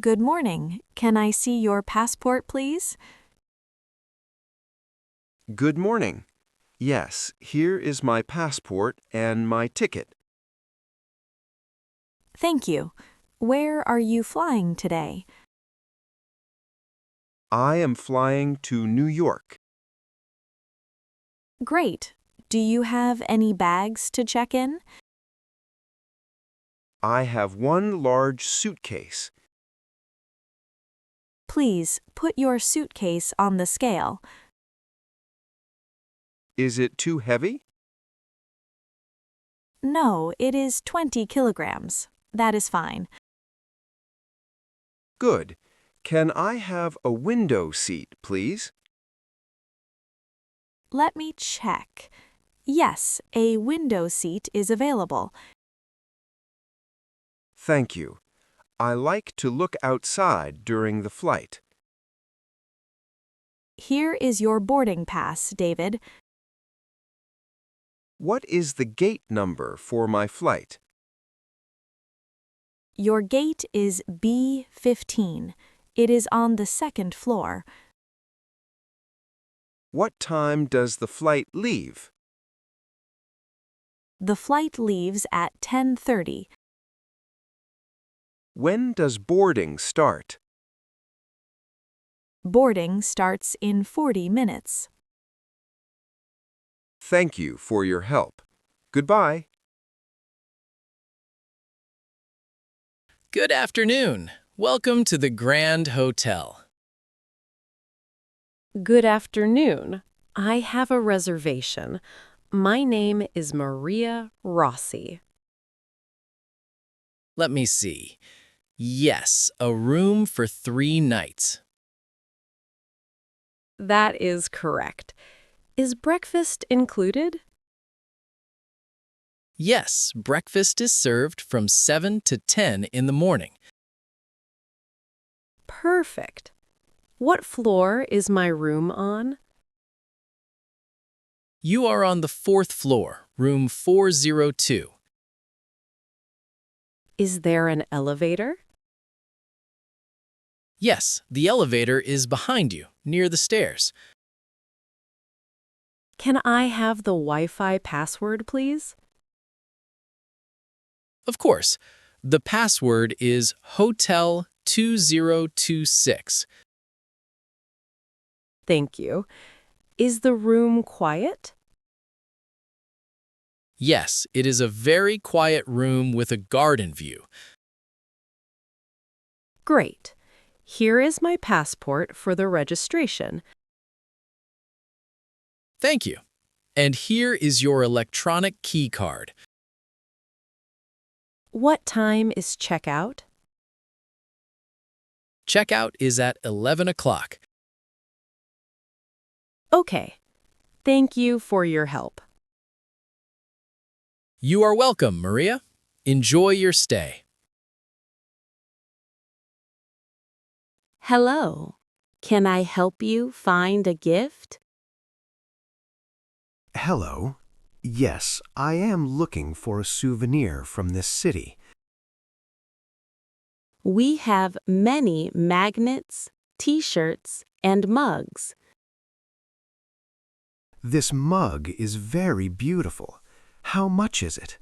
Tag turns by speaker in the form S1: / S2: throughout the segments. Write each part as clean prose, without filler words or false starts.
S1: Good morning. Can I see your passport, please?
S2: Good morning. Yes, here is my passport and my ticket.
S1: Thank you. Where are you flying today?
S2: I am flying to New York.
S1: Great. Do you have any bags to check in?
S2: I have one large suitcase.
S1: Please put your suitcase on the scale.
S2: Is it too heavy?
S1: No, it is 20 kilograms. That is fine.
S2: Good. Can I have a window seat, please?
S1: Let me check. Yes, a window seat is available.
S2: Thank you. I like to look outside during the flight.
S1: Here is your boarding pass, David.
S2: What is the gate number for my flight?
S1: Your gate is B15. It is on the second floor.
S2: What time does the flight leave?
S1: The flight leaves at 10:30.
S2: When does boarding start?
S1: Boarding starts in 40 minutes.
S2: Thank you for your help. Goodbye.
S3: Good afternoon. Welcome to the Grand Hotel.
S4: Good afternoon. I have a reservation. My name is Maria Rossi.
S3: Let me see. Yes, a room for 3 nights.
S4: That is correct. Is breakfast included?
S3: Yes, breakfast is served from 7 to 10 in the morning.
S4: Perfect. What floor is my room on?
S3: You are on the 4th floor, room 402.
S4: Is there an elevator?
S3: Yes, the elevator is behind you, near the stairs.
S4: Can I have the Wi-Fi password, please?
S3: Of course, the password is Hotel 2026.
S4: Thank you. Is the room quiet?
S3: Yes, it is a very quiet room with a garden view.
S4: Great. Here is my passport for the registration.
S3: Thank you. And here is your electronic key card.
S4: What time is checkout?
S3: Checkout is at 11 o'clock.
S4: Okay. Thank you for your help.
S3: You are welcome, Maria. Enjoy your stay.
S4: Hello. Can I help you find a gift?
S5: Hello. Yes, I am looking for a souvenir from this city.
S4: We have many magnets, t-shirts, and mugs.
S5: This mug is very beautiful. How much is it?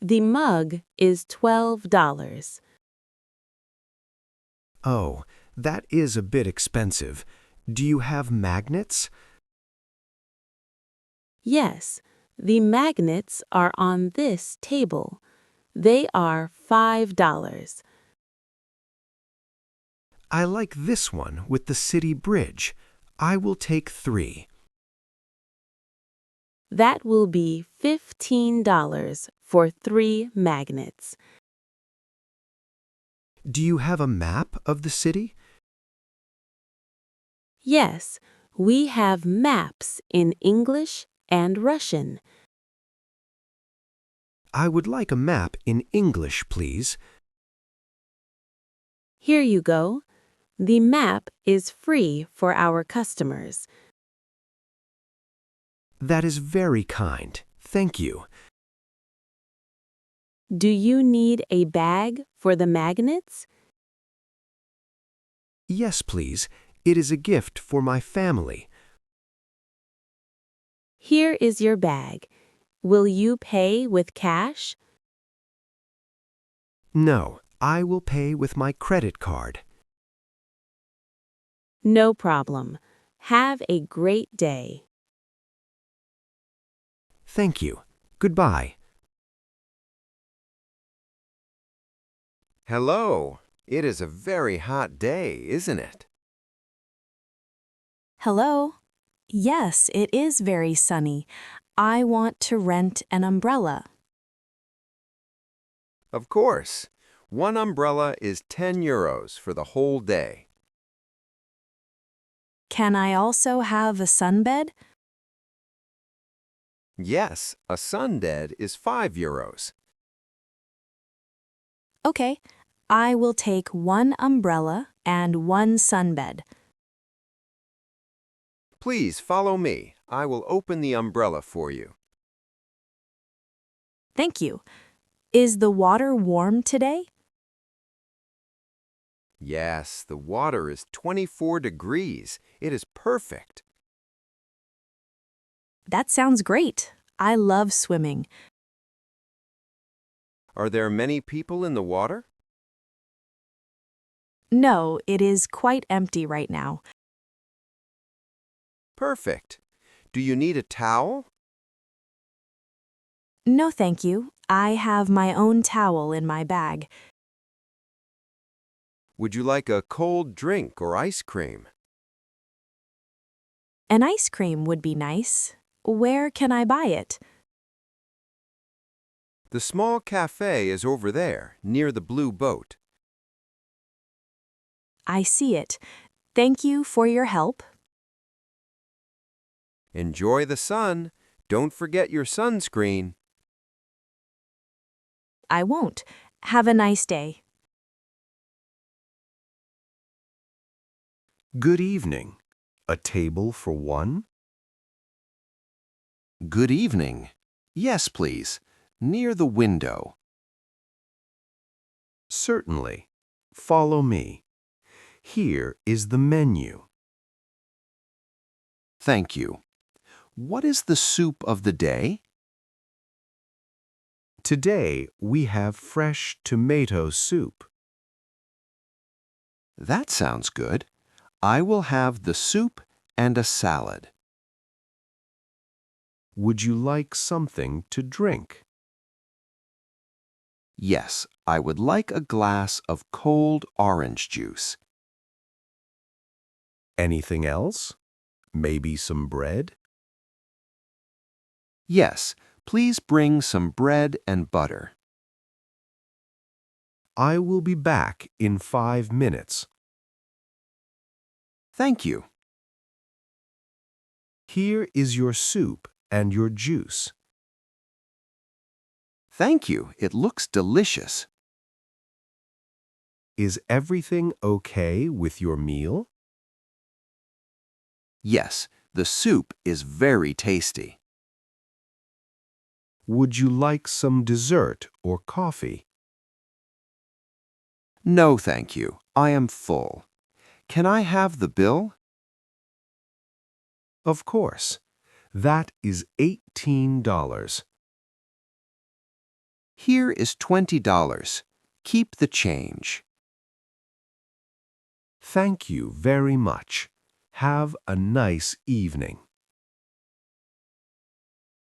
S4: The mug is $12.
S5: Oh, that is a bit expensive. Do you have magnets?
S4: Yes, the magnets are on this table. They are $5.
S5: I like this one with the city bridge. I will take 3.
S4: That will be $15 for 3 magnets.
S5: Do you have a map of the city?
S4: Yes, we have maps in English and Russian.
S5: I would like a map in English, please.
S4: Here you go. The map is free for our customers.
S5: That is very kind. Thank you.
S4: Do you need a bag for the magnets?
S5: Yes, please. It is a gift for my family.
S4: Here is your bag. Will you pay with cash?
S5: No, I will pay with my credit card.
S4: No problem. Have a great day.
S5: Thank you. Goodbye.
S2: Hello. It is a very hot day, isn't it?
S1: Hello? Yes, it is very sunny. I want to rent an umbrella.
S2: Of course. One umbrella is 10 euros for the whole day.
S1: Can I also have a sunbed?
S2: Yes, a sunbed is 5 euros.
S1: Okay, I will take one umbrella and one sunbed.
S2: Please follow me. I will open the umbrella for you.
S1: Thank you. Is the water warm today?
S2: Yes, the water is 24 degrees. It is perfect.
S1: That sounds great. I love swimming.
S2: Are there many people in the water?
S1: No, it is quite empty right now.
S2: Perfect. Do you need a towel?
S1: No, thank you. I have my own towel in my bag.
S2: Would you like a cold drink or ice cream?
S1: An ice cream would be nice. Where can I buy it?
S2: The small cafe is over there, near the blue boat.
S1: I see it. Thank you for your help.
S2: Enjoy the sun. Don't forget your sunscreen.
S1: I won't. Have a nice day.
S5: Good evening. A table for one?
S2: Good evening. Yes, please. Near the window.
S5: Certainly. Follow me. Here is the menu.
S2: Thank you. What is the soup of the day?
S5: Today we have fresh tomato soup.
S2: That sounds good. I will have the soup and a salad.
S5: Would you like something to drink?
S2: Yes, I would like a glass of cold orange juice.
S5: Anything else? Maybe some bread?
S2: Yes, please bring some bread and butter.
S5: I will be back in 5 minutes.
S2: Thank you.
S5: Here is your soup and your juice.
S2: Thank you. It looks delicious.
S5: Is everything okay with your meal?
S2: Yes, the soup is very tasty.
S5: Would you like some dessert or coffee?
S2: No, thank you. I am full. Can I have the bill?
S5: Of course. That is $18.
S2: Here is $20. Keep the change.
S5: Thank you very much. Have a nice evening.